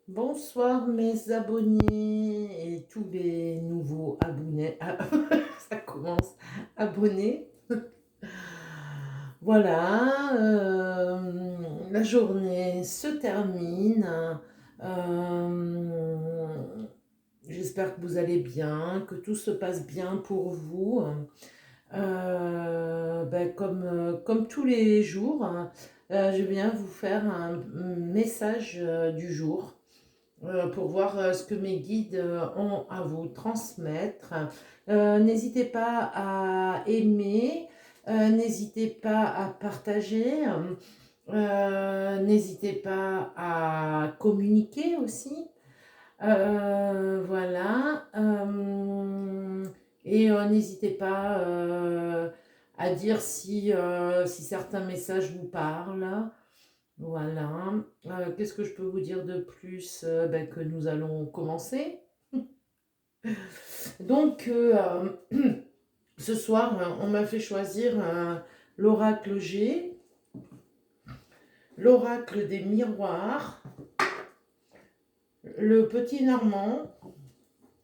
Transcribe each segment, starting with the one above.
Bonsoir mes abonnés et tous les nouveaux abonnés. Ah, ça commence. Abonnés. Voilà, la journée se termine. Euh, J'espère que vous allez bien, que tout se passe bien pour vous. Comme tous les jours, je viens vous faire un message du jour pour voir ce que mes guides ont à vous transmettre. N'hésitez pas à aimer, n'hésitez pas à partager, n'hésitez pas à communiquer aussi. Voilà. N'hésitez pas à dire si certains messages vous parlent. Voilà. Qu'est-ce que je peux vous dire de plus? Que nous allons commencer. Donc, ce soir, on m'a fait choisir l'oracle G, l'oracle des miroirs, le petit Normand,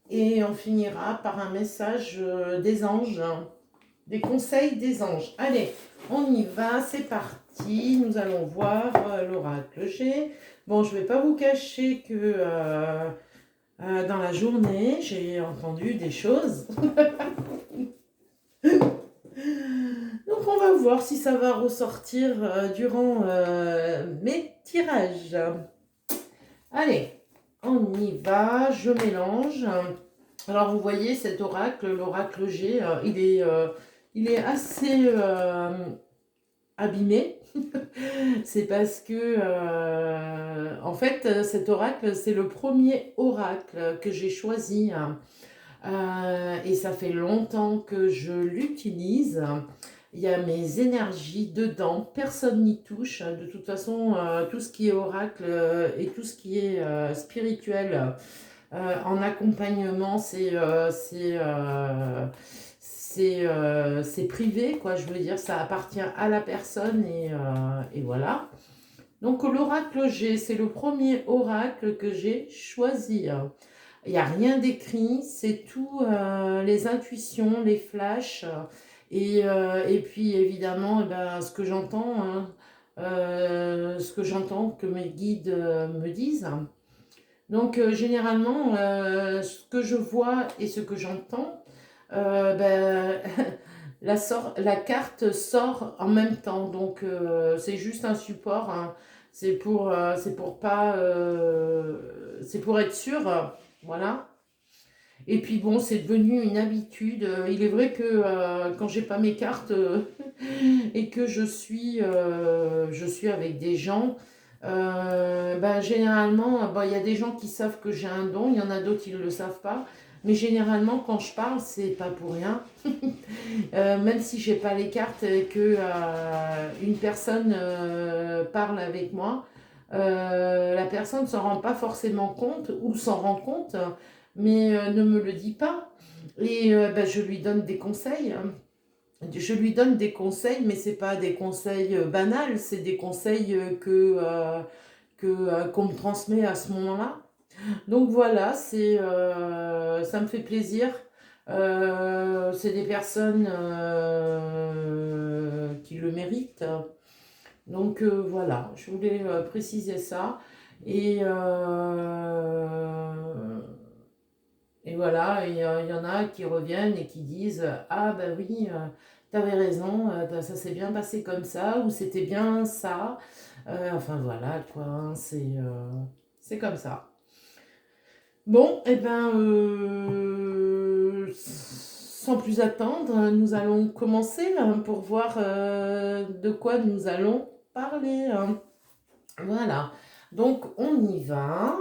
et on finira par un message des anges, des conseils des anges. Allez, on y va, c'est parti. Nous allons voir l'oracle G. Bon, je ne vais pas vous cacher que dans la journée, j'ai entendu des choses. Donc, on va voir si ça va ressortir durant mes tirages. Allez, on y va, je mélange. Alors, vous voyez cet oracle, l'oracle G, il est assez abîmé. C'est parce que, en fait, cet oracle, c'est le premier oracle que j'ai choisi. Et ça fait longtemps que je l'utilise. Il y a mes énergies dedans, personne n'y touche. De toute façon, tout ce qui est oracle et tout ce qui est spirituel en accompagnement, c'est privé, quoi. Je veux dire, ça appartient à la personne et voilà. Donc l'oracle G, c'est le premier oracle que j'ai choisi. Il n'y a rien d'écrit, c'est tout les intuitions, les flashs. Et puis évidemment, ce que j'entends, hein, ce que j'entends que mes guides me disent. Donc généralement, ce que je vois et ce que j'entends, la carte sort en même temps. Donc c'est juste un support, hein. C'est pour pas, c'est pour être sûr, voilà. Et puis bon, c'est devenu une habitude. Il est vrai que quand j'ai pas mes cartes et que je suis avec des gens, généralement, il y a des gens qui savent que j'ai un don, il y en a d'autres qui ne le savent pas. Mais généralement, quand je parle, c'est pas pour rien. Même si j'ai pas les cartes et que une personne parle avec moi, la personne ne s'en rend pas forcément compte ou s'en rend compte, mais ne me le dit pas. Et je lui donne des conseils. Je lui donne des conseils, mais c'est pas des conseils banals, c'est des conseils qu'on me transmet à ce moment-là. Donc voilà, ça me fait plaisir. C'est des personnes qui le méritent. Donc voilà, je voulais préciser ça. Et, euh, et voilà, il y en a qui reviennent et qui disent: ah ben oui, t'avais raison, ça s'est bien passé comme ça, ou c'était bien ça. Enfin voilà, quoi, hein, c'est comme ça. Bon, et ben, sans plus attendre, nous allons commencer hein, pour voir de quoi nous allons parler, hein. Voilà, donc on y va.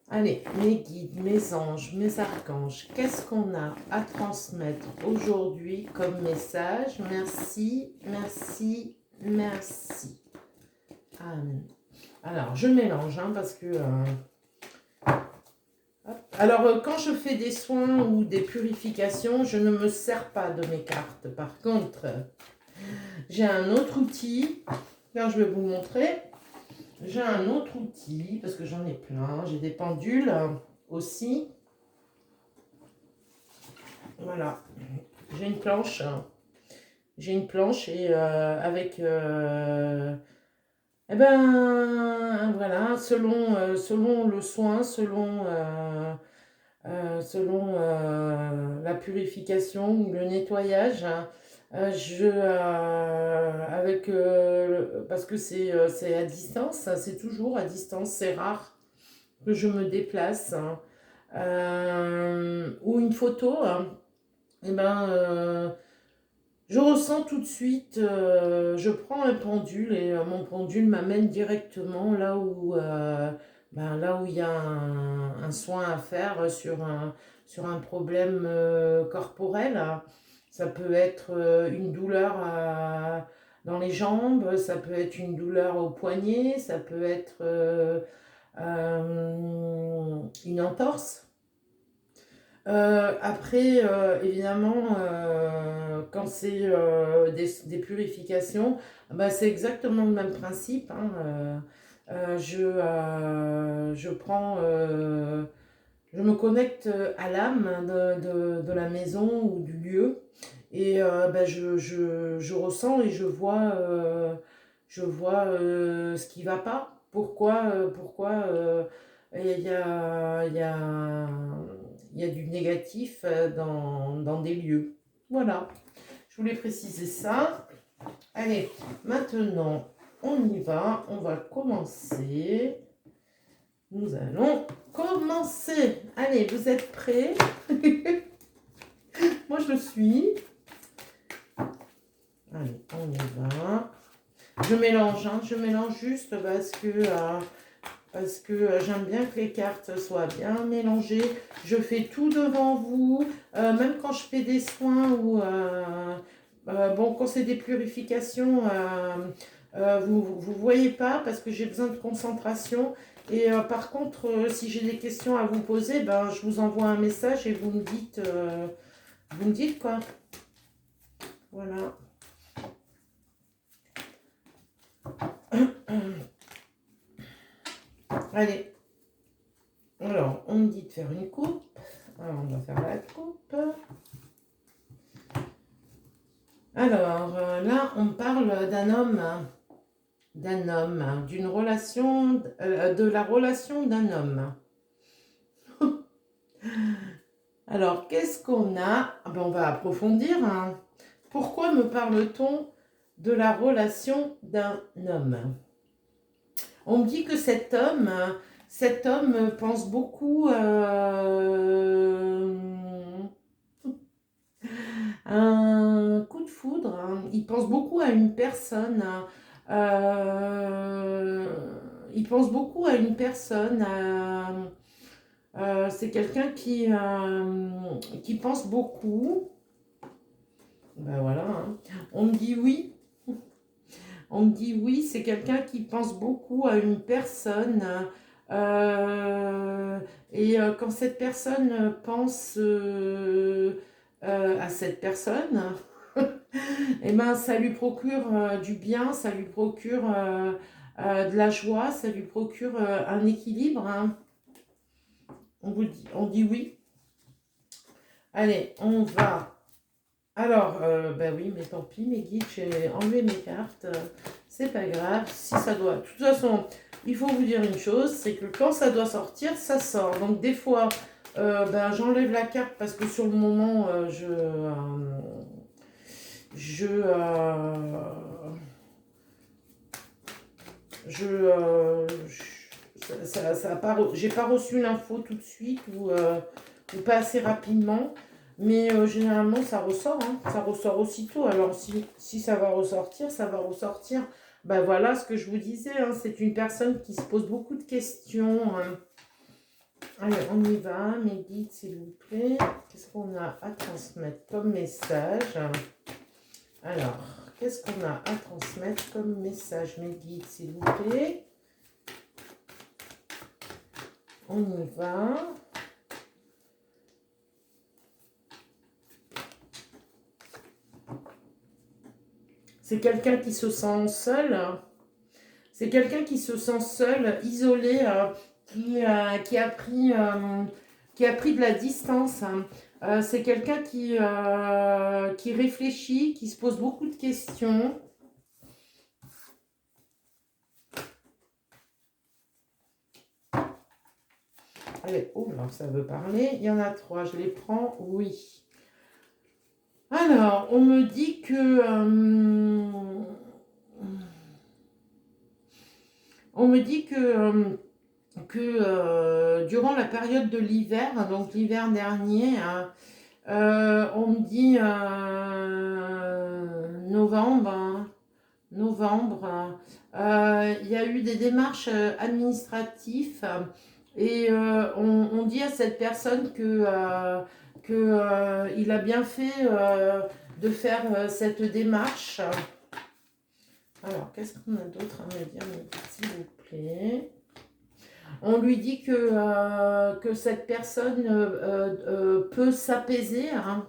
Allez, mes guides, mes anges, mes archanges, qu'est-ce qu'on a à transmettre aujourd'hui comme message? Merci, merci, merci. Amen. Alors, je mélange hein, parce que... Alors, quand je fais des soins ou des purifications, je ne me sers pas de mes cartes. Par contre, j'ai un autre outil. Là, je vais vous montrer. J'ai un autre outil, parce que j'en ai plein. J'ai des pendules aussi. Voilà. J'ai une planche. J'ai une planche et avec... eh ben, voilà, selon le soin, selon la purification ou le nettoyage, hein, parce que c'est à distance, hein, c'est toujours à distance, c'est rare que je me déplace, hein, ou une photo, hein, eh ben, je ressens tout de suite, je prends un pendule et mon pendule m'amène directement là où il y a un soin à faire sur un problème corporel. Ça peut être une douleur dans les jambes, ça peut être une douleur au poignet, ça peut être une entorse. Après, évidemment, quand c'est des purifications, bah, c'est exactement le même principe, hein. Je prends, je me connecte à l'âme de la maison ou du lieu et bah, je ressens et je vois ce qui va pas. Pourquoi il y a du négatif dans des lieux. Voilà, je voulais préciser ça. Allez, maintenant, on y va. On va commencer. Nous allons commencer. Allez, vous êtes prêts? Moi, je suis. Allez, on y va. Je mélange, hein, je mélange juste parce que j'aime bien que les cartes soient bien mélangées. Je fais tout devant vous, même quand je fais des soins ou bon, quand c'est des purifications, vous voyez pas parce que j'ai besoin de concentration. Et par contre, si j'ai des questions à vous poser, ben, je vous envoie un message et vous me dites quoi. Voilà. Allez, alors on me dit de faire une coupe. Alors on va faire la coupe. Alors là, on parle d'un homme, d'une relation, de la relation d'un homme. Alors, qu'est-ce qu'on a? Ah ben, on va approfondir, hein. Pourquoi me parle-t-on de la relation d'un homme? On me dit que cet homme pense beaucoup un coup de foudre, hein. Il pense beaucoup à une personne, hein. Euh, il pense beaucoup à une personne. C'est quelqu'un qui pense beaucoup. Ben voilà, hein. On me dit oui. On me dit oui, c'est quelqu'un qui pense beaucoup à une personne. euh, et quand cette personne pense à cette personne, et ben, ça lui procure du bien, ça lui procure de la joie, ça lui procure un équilibre, hein. On dit oui. Allez, on va. Alors, ben oui, mais tant pis, mes guides, j'ai enlevé mes cartes. C'est pas grave. Si ça doit. De toute façon, il faut vous dire une chose, c'est que quand ça doit sortir, ça sort. Donc des fois, ben, j'enlève la carte parce que sur le moment, je, je, ça a pas, j'ai pas reçu l'info tout de suite ou pas assez rapidement, mais généralement ça ressort, hein, ça ressort aussitôt. Alors si ça va ressortir, ça va ressortir. Ben voilà ce que je vous disais, hein, c'est une personne qui se pose beaucoup de questions, hein. Allez, on y va, mes guides, s'il vous plaît. Qu'est-ce qu'on a à transmettre comme message? Alors, qu'est-ce qu'on a à transmettre comme message, mes guides, s'il vous plaît? On y va. C'est quelqu'un qui se sent seul. C'est quelqu'un qui se sent seul, isolé, qui a qui a pris de la distance, hein. C'est quelqu'un qui réfléchit, qui se pose beaucoup de questions. Allez, oh là, ça veut parler. Il y en a 3, je les prends, oui. Alors, on me dit que... on me dit que durant la période de l'hiver, donc l'hiver dernier, hein, on me dit novembre, hein, novembre, il y a eu des démarches administratives et on dit à cette personne que il a bien fait de faire cette démarche. Alors, qu'est-ce qu'on a d'autre à me dire, s'il vous plaît? On lui dit que cette personne peut s'apaiser, hein.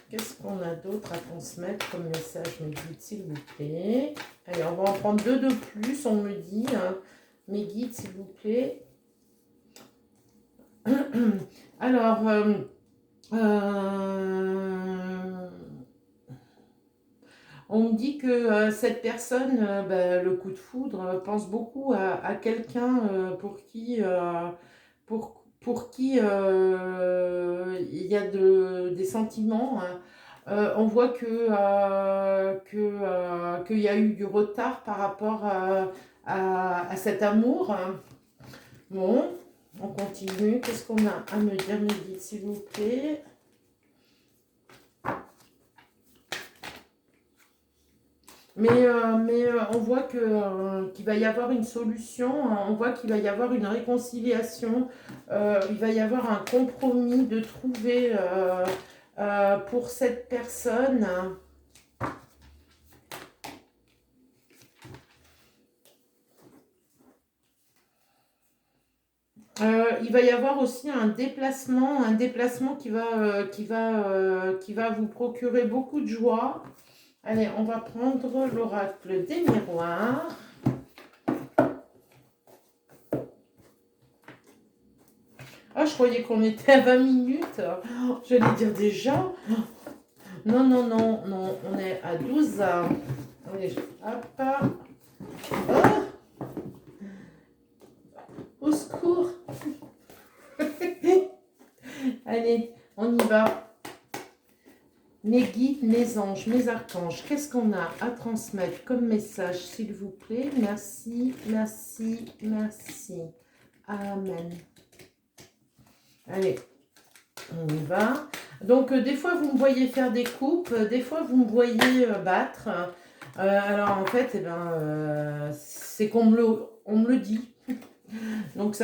Qu'est-ce qu'on a d'autre à transmettre comme message, mes guides, s'il vous plaît? Allez, on va en prendre 2 de plus, on me dit, hein. Mes guides, s'il vous plaît. Alors, on me dit que cette personne, ben, le coup de foudre, pense beaucoup à quelqu'un pour qui il y a des sentiments, hein. On voit qu'il y a eu du retard par rapport à cet amour, hein. Bon, on continue. Qu'est-ce qu'on a à me dire, mes guides, s'il vous plaît? Mais on voit qu'il va y avoir une solution, hein. On voit qu'il va y avoir une réconciliation, il va y avoir un compromis de trouver pour cette personne. Il va y avoir aussi un déplacement qui va vous procurer beaucoup de joie. Allez, on va prendre l'oracle des miroirs. Ah, je croyais qu'on était à 20 minutes. J'allais dire déjà. Non, non, non, non, on est à 12. Allez, hop. Oh, au secours. Allez, on y va. Mes guides, mes anges, mes archanges, qu'est-ce qu'on a à transmettre comme message, s'il vous plaît? Merci, merci, merci. Amen. Allez, on y va. Donc, des fois, vous me voyez faire des coupes, des fois, vous me voyez battre. Alors, en fait, eh ben, c'est qu'on on me le dit. Donc,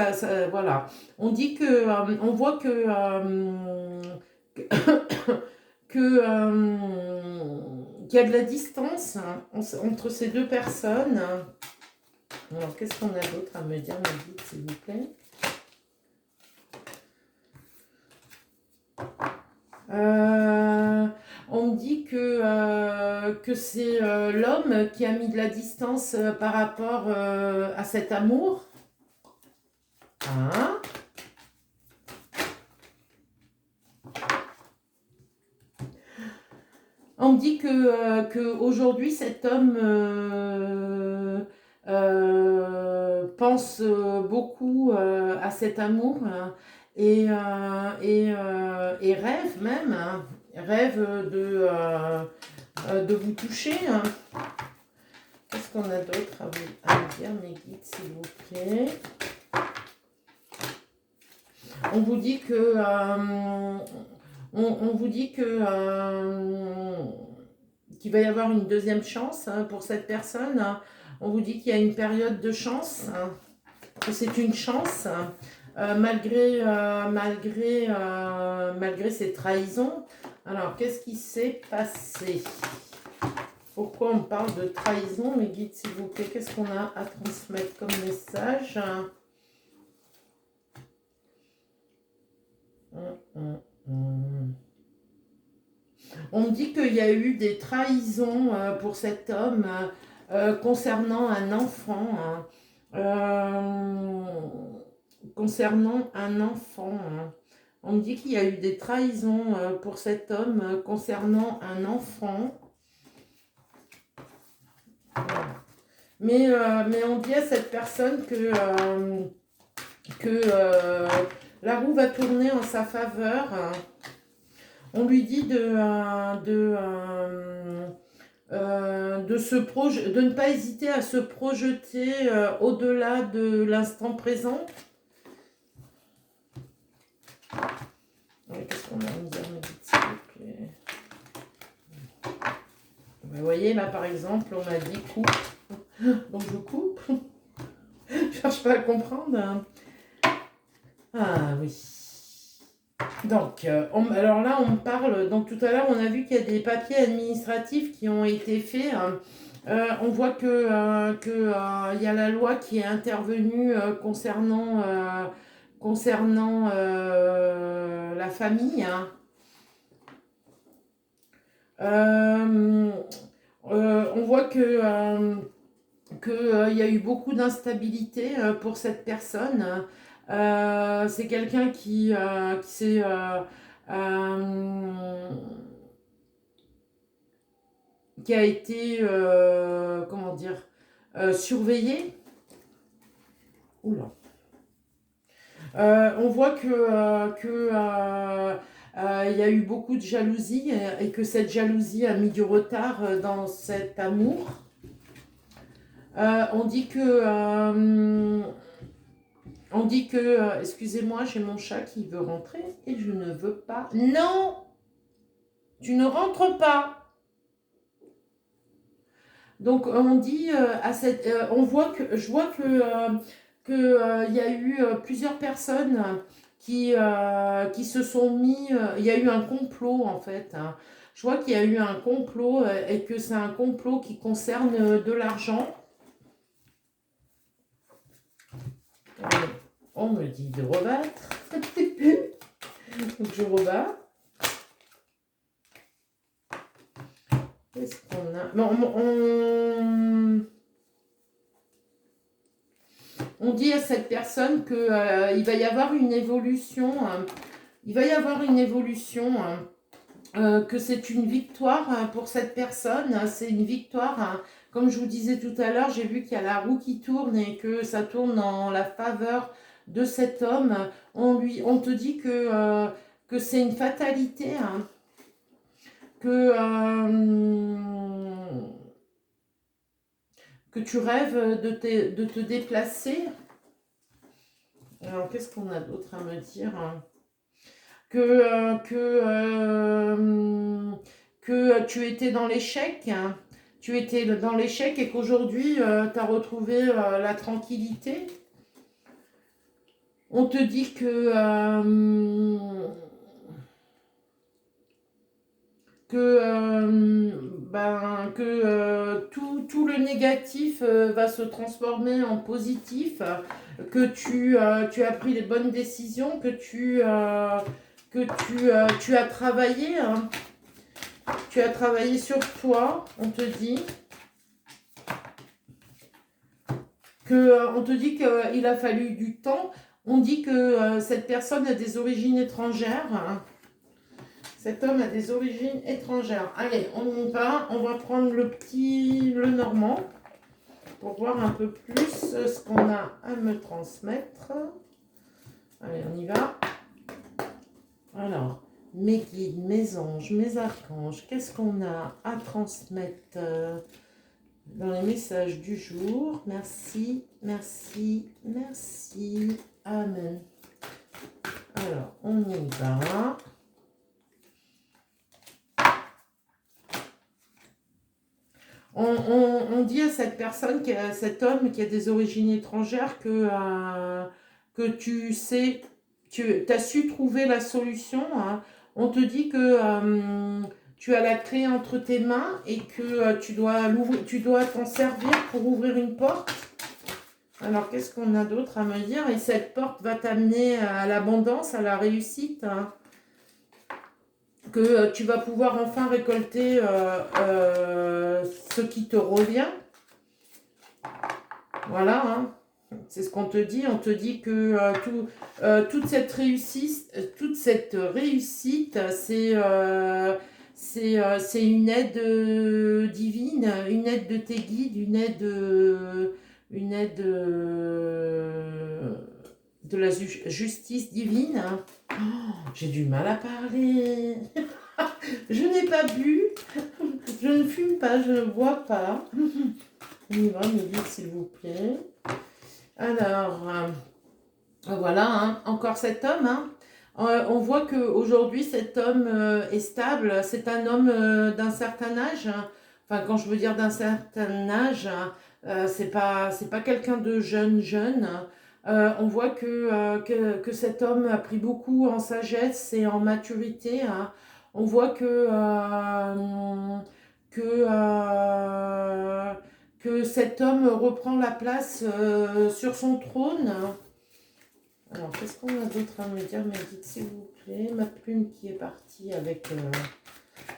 voilà. On dit que, on voit qu'il y a de la distance, hein, entre ces deux personnes. Alors, qu'est-ce qu'on a d'autre à me dire, mes guides, s'il vous plaît? On me dit que c'est l'homme qui a mis de la distance par rapport à cet amour. Hein? On me dit que aujourd'hui cet homme pense beaucoup à cet amour, hein, et rêve même, hein, rêve de vous toucher, hein. Qu'est-ce qu'on a d'autre à me dire, mes guides, s'il vous plaît? On vous dit que on vous dit qu'il va y avoir une deuxième chance, hein, pour cette personne, hein. On vous dit qu'il y a une période de chance, hein, que c'est une chance, hein, malgré ces trahisons. Alors, qu'est-ce qui s'est passé? Pourquoi on parle de trahison, mes guides, s'il vous plaît? Qu'est-ce qu'on a à transmettre comme message? On me dit qu'il y a eu des trahisons pour cet homme concernant un enfant. Hein. Concernant un enfant. Hein. On me dit qu'il y a eu des trahisons pour cet homme concernant un enfant. Voilà. Mais on dit à cette personne que la roue va tourner en sa faveur. On lui dit de ne pas hésiter à se projeter au-delà de l'instant présent. Qu'est-ce qu'on a à me dire, s'il vous plaît. Vous voyez, là, par exemple, on m'a dit coupe. Donc, je coupe. Je cherche pas à comprendre. Hein. Ah, oui. Donc, alors là, on parle... Donc, tout à l'heure, on a vu qu'il y a des papiers administratifs qui ont été faits. Hein. On voit que y a la loi qui est intervenue concernant la famille. Hein. On voit que y a eu beaucoup d'instabilité pour cette personne. C'est quelqu'un qui s'est qui a été comment dire surveillé. Oula. On voit que il y a eu beaucoup de jalousie et que cette jalousie a mis du retard dans cet amour. On dit que excusez-moi, j'ai mon chat qui veut rentrer et je ne veux pas. Non, tu ne rentres pas. Donc on dit je vois que y a eu plusieurs personnes qui se sont mis. Il y a eu un complot en fait. Hein. Je vois qu'il y a eu un complot et que c'est un complot qui concerne de l'argent. On me dit de rebattre. Donc je rebats. Qu'est-ce qu'on a? On dit à cette personne que il va y avoir une évolution. Il va y avoir une évolution. Que c'est une victoire pour cette personne. C'est une victoire. Comme je vous disais tout à l'heure, j'ai vu qu'il y a la roue qui tourne et que ça tourne en la faveur de cet homme. On te dit que c'est une fatalité. Hein. Que tu rêves de te déplacer. Alors, qu'est-ce qu'on a d'autre à me dire? Que tu étais dans l'échec. Hein. Tu étais dans l'échec et qu'aujourd'hui, tu as retrouvé la tranquillité. On te dit que tout le négatif va se transformer en positif, que tu as pris les bonnes décisions, que tu as travaillé, hein. Tu as travaillé sur toi, on te dit. On te dit qu'il a fallu du temps. On dit que cette personne a des origines étrangères. Hein. Cet homme a des origines étrangères. Allez, on y va. On va prendre le normand pour voir un peu plus ce qu'on a à me transmettre. Allez, on y va. Alors, mes guides, mes anges, mes archanges, qu'est-ce qu'on a à transmettre dans les messages du jour? Merci, merci, merci. Amen. Alors, on y va. On dit à cette personne, à cet homme qui a des origines étrangères, que tu sais, tu as su trouver la solution. Hein. On te dit que tu as la clé entre tes mains et que tu dois t'en servir pour ouvrir une porte. Alors, qu'est-ce qu'on a d'autre à me dire? Et cette porte va t'amener à l'abondance, à la réussite. Hein. que tu vas pouvoir enfin récolter ce qui te revient. Voilà, hein. C'est ce qu'on te dit. On te dit que toute cette réussite, c'est une aide divine, une aide de tes guides, une aide de la justice divine. Oh, j'ai du mal à parler. Je n'ai pas bu, je ne fume pas, je ne bois pas. On y va, me dire s'il vous plaît. Alors, voilà, hein, encore cet homme. Hein. On voit qu'aujourd'hui, cet homme est stable. C'est un homme d'un certain âge. Hein. Enfin, quand je veux dire d'un certain âge, c'est pas quelqu'un de jeune. On voit que cet homme a pris beaucoup en sagesse et en maturité. Hein. On voit que, que cet homme reprend la place sur son trône. Alors, qu'est-ce qu'on a d'autre à me dire? Mais dites s'il vous plaît. Ma plume qui est partie avec...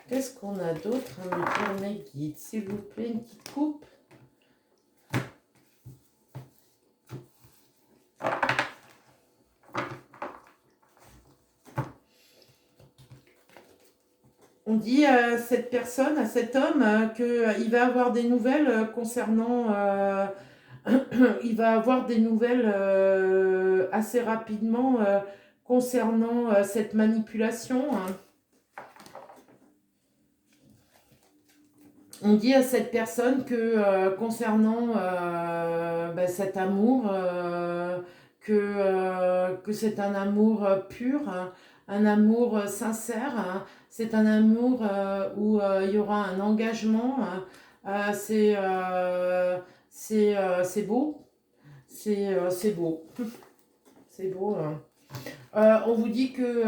Qu'est-ce qu'on a d'autre à me dire, mes guides? S'il vous plaît, une petite coupe. On dit à cette personne, à cet homme, qu'il va avoir des nouvelles concernant... il va avoir des nouvelles assez rapidement concernant cette manipulation. Hein. On dit à cette personne que concernant cet amour, que c'est un amour pur, hein, un amour sincère, hein, c'est un amour où il y aura un engagement, hein, c'est beau, c'est beau, c'est beau. Hein. On vous dit que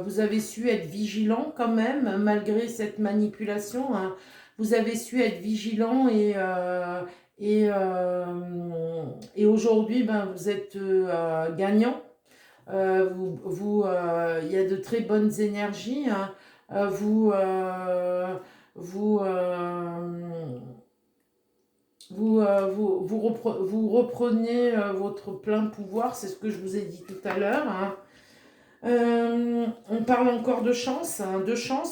vous avez su être vigilant quand même, malgré cette manipulation. Hein. Vous avez su être vigilant et aujourd'hui, ben, vous êtes gagnant. Il y a de très bonnes énergies. Hein. Vous reprenez votre plein pouvoir, c'est ce que je vous ai dit tout à l'heure. Hein. On parle encore de chance, hein,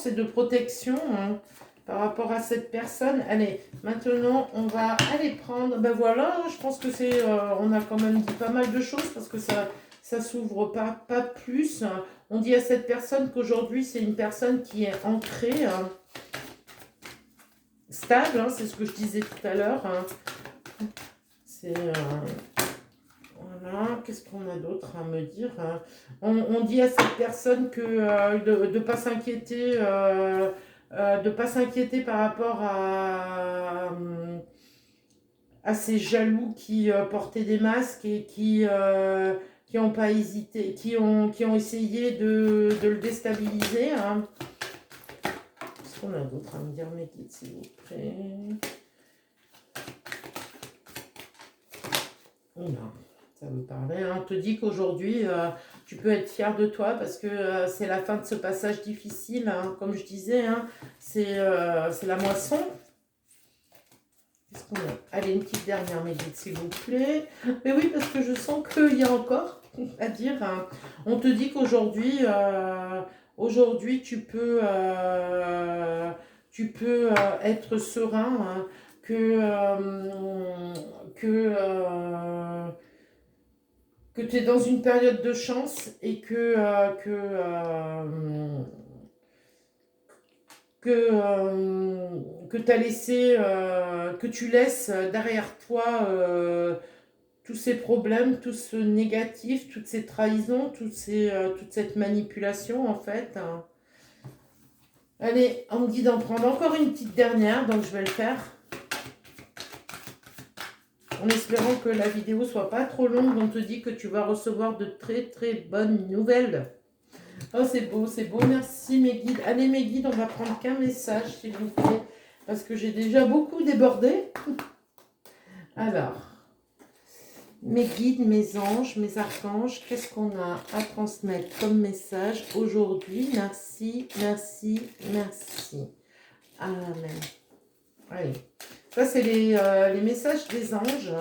et de protection hein, par rapport à cette personne. Allez, maintenant on va aller prendre. Ben voilà, je pense que c'est, on a quand même dit pas mal de choses parce que ça s'ouvre pas plus. On dit à cette personne qu'aujourd'hui c'est une personne qui est ancrée. Hein, stable, hein, c'est ce que je disais tout à l'heure. Hein. C'est voilà. Qu'est-ce qu'on a d'autre à me dire? Hein. On dit à cette personne que de pas s'inquiéter, par rapport à ces jaloux qui portaient des masques et qui n'ont pas hésité, qui ont essayé de le déstabiliser. Hein. Qu'est-ce qu'on a d'autre à me dire, mes guides, s'il vous plaît? Oula, ça veut parler. Hein. On te dit qu'aujourd'hui, tu peux être fier de toi parce que c'est la fin de ce passage difficile. Hein. Comme je disais, hein, c'est la moisson. Qu'est-ce qu'on a? Allez, une petite dernière, mes guides, s'il vous plaît. Mais oui, parce que je sens qu'il y a encore à dire. Hein. On te dit qu'aujourd'hui, tu peux être serein, hein, que tu es dans une période de chance et que tu as laissé, que tu laisses derrière toi tous ces problèmes, tout ce négatif, toutes ces trahisons, toute cette manipulation en fait. Hein. Allez, on me dit d'en prendre encore une petite dernière, donc je vais le faire. En espérant que la vidéo soit pas trop longue, on te dit que tu vas recevoir de très très bonnes nouvelles. Oh, c'est beau, merci mes guides. Allez mes guides, on va prendre qu'un message s'il vous plaît, parce que j'ai déjà beaucoup débordé. Alors, mes guides, mes anges, mes archanges, qu'est-ce qu'on a à transmettre comme message aujourd'hui? Merci, merci, merci. Amen. Allez, ça c'est les messages des anges.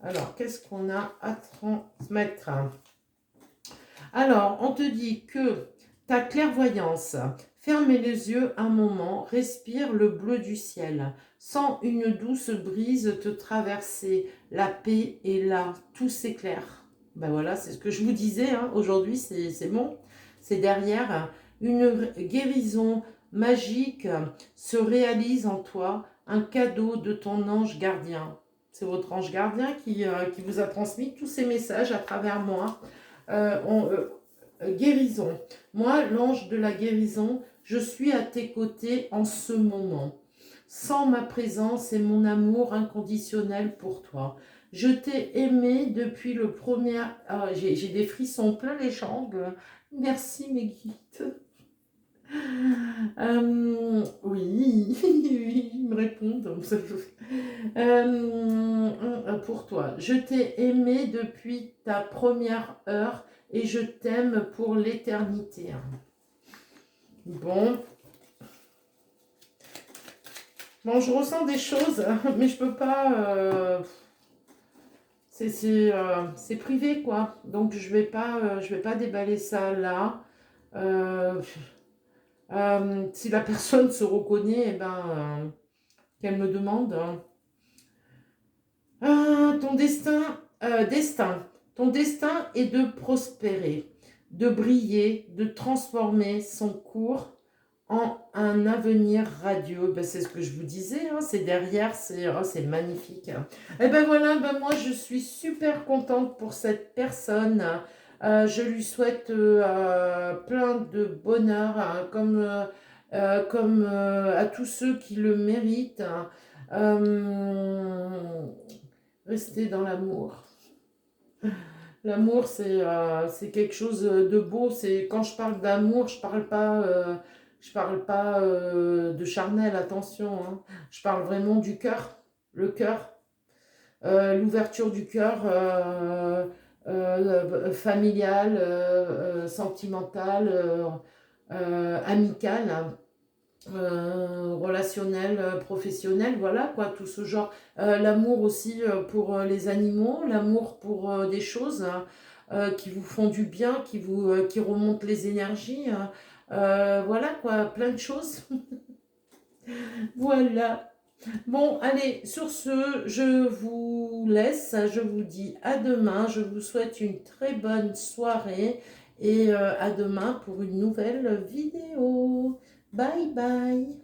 Alors, qu'est-ce qu'on a à transmettre? Alors, on te dit que ta clairvoyance, ferme les yeux un moment, respire le bleu du ciel, sens une douce brise te traverser, la paix est là, tout s'éclaire. Ben voilà, c'est ce que je vous disais, hein. Aujourd'hui c'est bon, c'est derrière. Une guérison magique se réalise en toi, un cadeau de ton ange gardien. C'est votre ange gardien qui vous a transmis tous ces messages à travers moi. Guérison. Moi, l'ange de la guérison, je suis à tes côtés en ce moment. Sans ma présence et mon amour inconditionnel pour toi. Je t'ai aimé depuis le premier... Ah, j'ai des frissons plein les jambes. Merci mes guides. Oui, oui, ils me répondent. Pour toi, je t'ai aimé depuis ta première heure et je t'aime pour l'éternité. Bon. Bon, je ressens des choses, mais je peux pas... c'est privé, quoi. Donc, je vais pas déballer ça là. Si la personne se reconnaît, eh ben, qu'elle me demande. Ton destin. Ton destin est de prospérer, de briller, de transformer son cours en un avenir radieux. Ben, c'est ce que je vous disais, hein, c'est derrière, c'est magnifique. Et ben voilà, ben moi je suis super contente pour cette personne. Je lui souhaite plein de bonheur, hein, comme à tous ceux qui le méritent. Rester dans l'amour. L'amour, c'est quelque chose de beau. C'est quand je parle d'amour, je parle pas de charnel, attention, hein. Je parle vraiment du cœur, le cœur, l'ouverture du cœur familial, sentimental, amical, hein, relationnel, professionnel, voilà quoi, tout ce genre. L'amour aussi pour les animaux, l'amour pour des choses qui vous font du bien, qui remontent les énergies. Voilà quoi, plein de choses. Voilà. Bon, allez, sur ce, je vous laisse, je vous dis à demain, je vous souhaite une très bonne soirée et à demain pour une nouvelle vidéo. Bye bye.